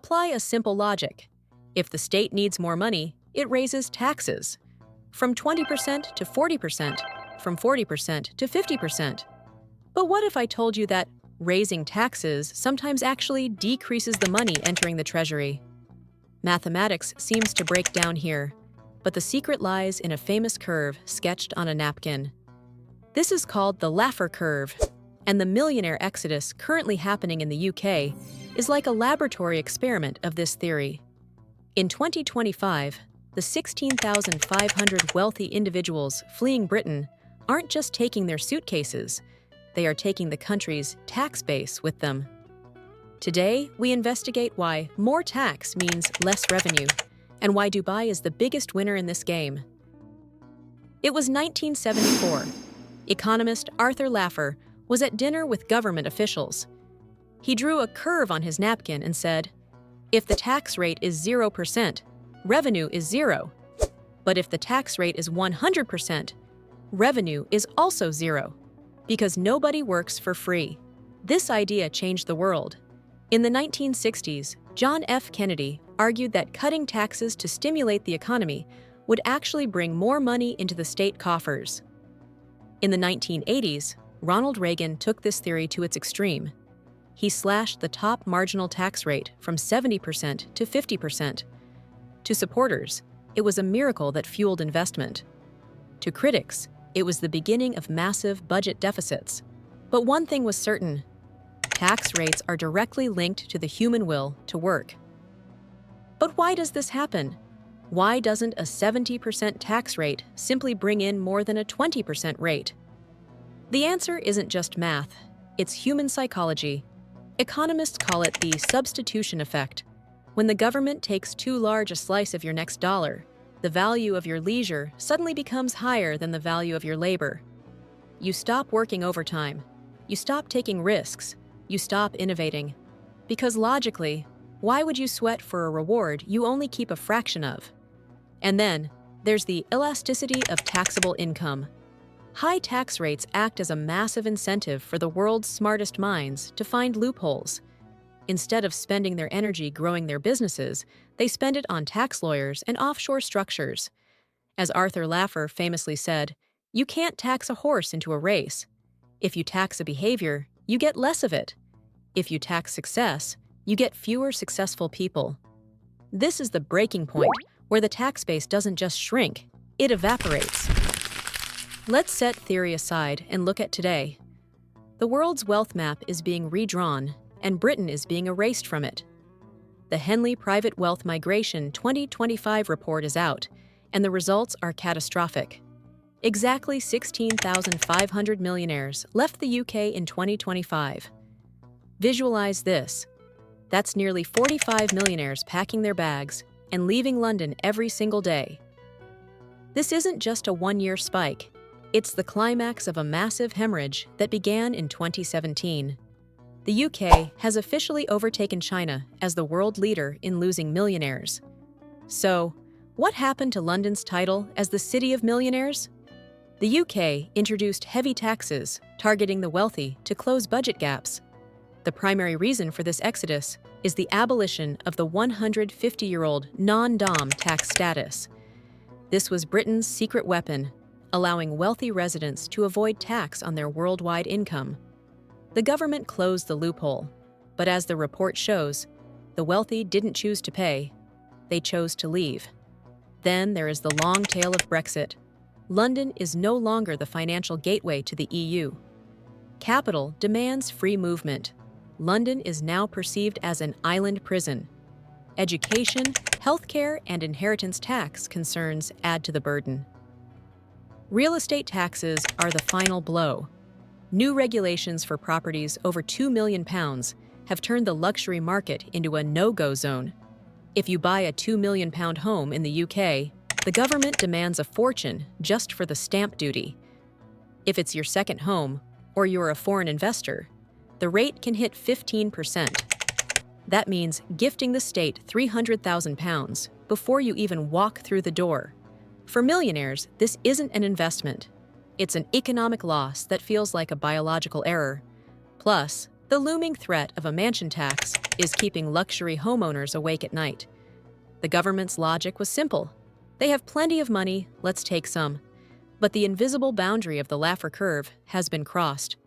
Apply a simple logic. If the state needs more money, it raises taxes. From 20% to 40%, from 40% to 50%. But what if I told you that raising taxes sometimes actually decreases the money entering the treasury? Mathematics seems to break down here, but the secret lies in a famous curve sketched on a napkin. This is called the Laffer Curve, and the millionaire exodus currently happening in the UK is like a laboratory experiment of this theory. In 2025, the 16,500 wealthy individuals fleeing Britain aren't just taking their suitcases, they are taking the country's tax base with them. Today, we investigate why more tax means less revenue, and why Dubai is the biggest winner in this game. It was 1974. Economist Arthur Laffer was at dinner with government officials. He drew a curve on his napkin and said, "If the tax rate is 0%, revenue is 0. But if the tax rate is 100%, revenue is also 0. Because nobody works for free." This idea changed the world. In the 1960s, John F. Kennedy argued that cutting taxes to stimulate the economy would actually bring more money into the state coffers. In the 1980s, Ronald Reagan took this theory to its extreme. He slashed the top marginal tax rate from 70% to 50%. To supporters, it was a miracle that fueled investment. To critics, it was the beginning of massive budget deficits. But one thing was certain: tax rates are directly linked to the human will to work. But why does this happen? Why doesn't a 70% tax rate simply bring in more than a 20% rate? The answer isn't just math, it's human psychology. Economists call it the substitution effect. When the government takes too large a slice of your next dollar, the value of your leisure suddenly becomes higher than the value of your labor. You stop working overtime. You stop taking risks. You stop innovating. Because logically, why would you sweat for a reward you only keep a fraction of? And then, there's the elasticity of taxable income. High tax rates act as a massive incentive for the world's smartest minds to find loopholes. Instead of spending their energy growing their businesses, they spend it on tax lawyers and offshore structures. As Arthur Laffer famously said, "You can't tax a horse into a race. If you tax a behavior, you get less of it. If you tax success, you get fewer successful people." This is the breaking point, where the tax base doesn't just shrink, it evaporates. Let's set theory aside and look at today. The world's wealth map is being redrawn, and Britain is being erased from it. The Henley Private Wealth Migration 2025 report is out, and the results are catastrophic. Exactly 16,500 millionaires left the UK in 2025. Visualize this. That's nearly 45 millionaires packing their bags and leaving London every single day. This isn't just a one-year spike. It's the climax of a massive hemorrhage that began in 2017. The UK has officially overtaken China as the world leader in losing millionaires. So, what happened to London's title as the City of Millionaires? The UK introduced heavy taxes targeting the wealthy to close budget gaps. The primary reason for this exodus is the abolition of the 150-year-old non-dom tax status. This was Britain's secret weapon, allowing wealthy residents to avoid tax on their worldwide income. The government closed the loophole, but as the report shows, the wealthy didn't choose to pay, they chose to leave. Then there is the long tail of Brexit. London is no longer the financial gateway to the EU. Capital demands free movement. London is now perceived as an island prison. Education, healthcare, and inheritance tax concerns add to the burden. Real estate taxes are the final blow. New regulations for properties over £2 million have turned the luxury market into a no-go zone. If you buy a £2 million home in the UK, the government demands a fortune just for the stamp duty. If it's your second home, or you're a foreign investor, the rate can hit 15%. That means gifting the state £300,000 before you even walk through the door. For millionaires, this isn't an investment. It's an economic loss that feels like a biological error. Plus, The looming threat of a mansion tax is keeping luxury homeowners awake at night. The government's logic was simple. They have plenty of money, let's take some. But the invisible boundary of the Laffer Curve has been crossed.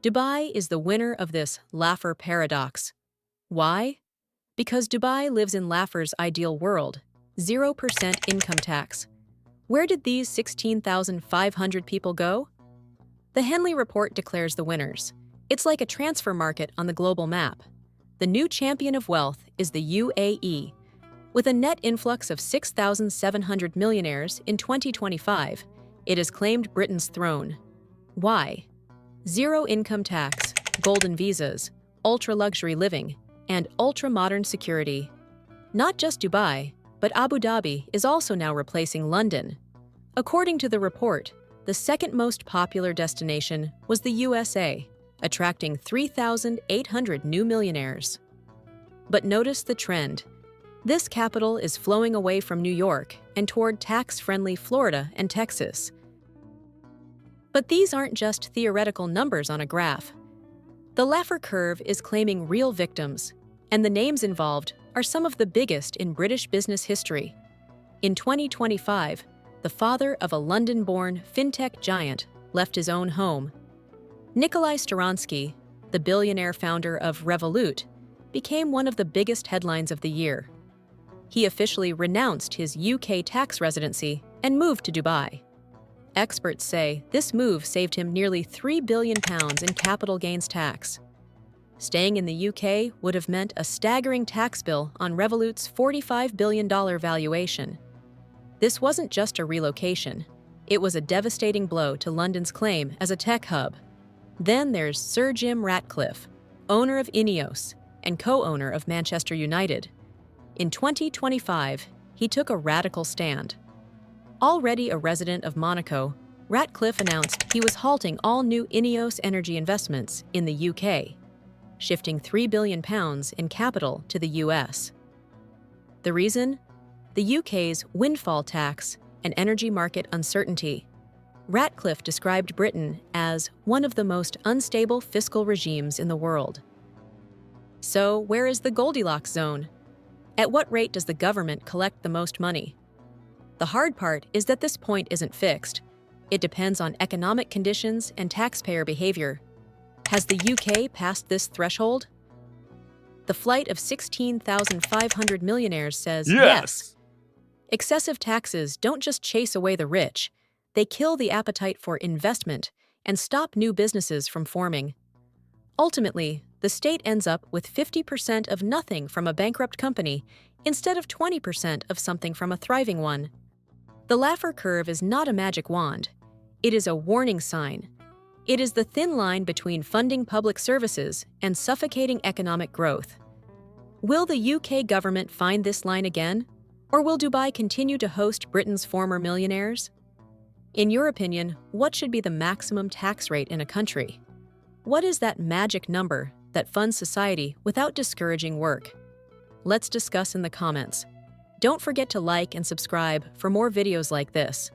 Dubai is the winner of this Laffer paradox. Why? Because Dubai lives in Laffer's ideal world, 0% income tax. Where did these 16,500 people go? The Henley Report declares the winners. It's like a transfer market on the global map. The new champion of wealth is the UAE. With a net influx of 6,700 millionaires in 2025, it has claimed Britain's throne. Why? Zero income tax, golden visas, ultra-luxury living, and ultra-modern security. Not just Dubai, but Abu Dhabi is also now replacing London. According to the report, the second most popular destination was the USA, attracting 3,800 new millionaires. But notice the trend. This capital is flowing away from New York and toward tax-friendly Florida and Texas. But these aren't just theoretical numbers on a graph. The Laffer Curve is claiming real victims, and the names involved are some of the biggest in British business history. In 2025, the father of a London-born fintech giant left his own home. Nikolai Staransky, the billionaire founder of Revolut, became one of the biggest headlines of the year. He officially renounced his UK tax residency and moved to Dubai. Experts say this move saved him nearly £3 billion in capital gains tax. Staying in the UK would have meant a staggering tax bill on Revolut's $45 billion valuation. This wasn't just a relocation. It was a devastating blow to London's claim as a tech hub. Then there's Sir Jim Ratcliffe, owner of Ineos and co-owner of Manchester United. In 2025, he took a radical stand. Already a resident of Monaco, Ratcliffe announced he was halting all new Ineos energy investments in the UK, shifting £3 billion in capital to the US. The reason? The UK's windfall tax and energy market uncertainty. Ratcliffe described Britain as one of the most unstable fiscal regimes in the world. So, where is the Goldilocks zone? At what rate does the government collect the most money? The hard part is that this point isn't fixed. It depends on economic conditions and taxpayer behavior. Has the UK passed this threshold? The flight of 16,500 millionaires says yes. Excessive taxes don't just chase away the rich, they kill the appetite for investment and stop new businesses from forming. Ultimately, the state ends up with 50% of nothing from a bankrupt company instead of 20% of something from a thriving one. The Laffer Curve is not a magic wand. It is a warning sign. It is the thin line between funding public services and suffocating economic growth. Will the UK government find this line again? Or will Dubai continue to host Britain's former millionaires? In your opinion, what should be the maximum tax rate in a country? What is that magic number that funds society without discouraging work? Let's discuss in the comments. Don't forget to like and subscribe for more videos like this.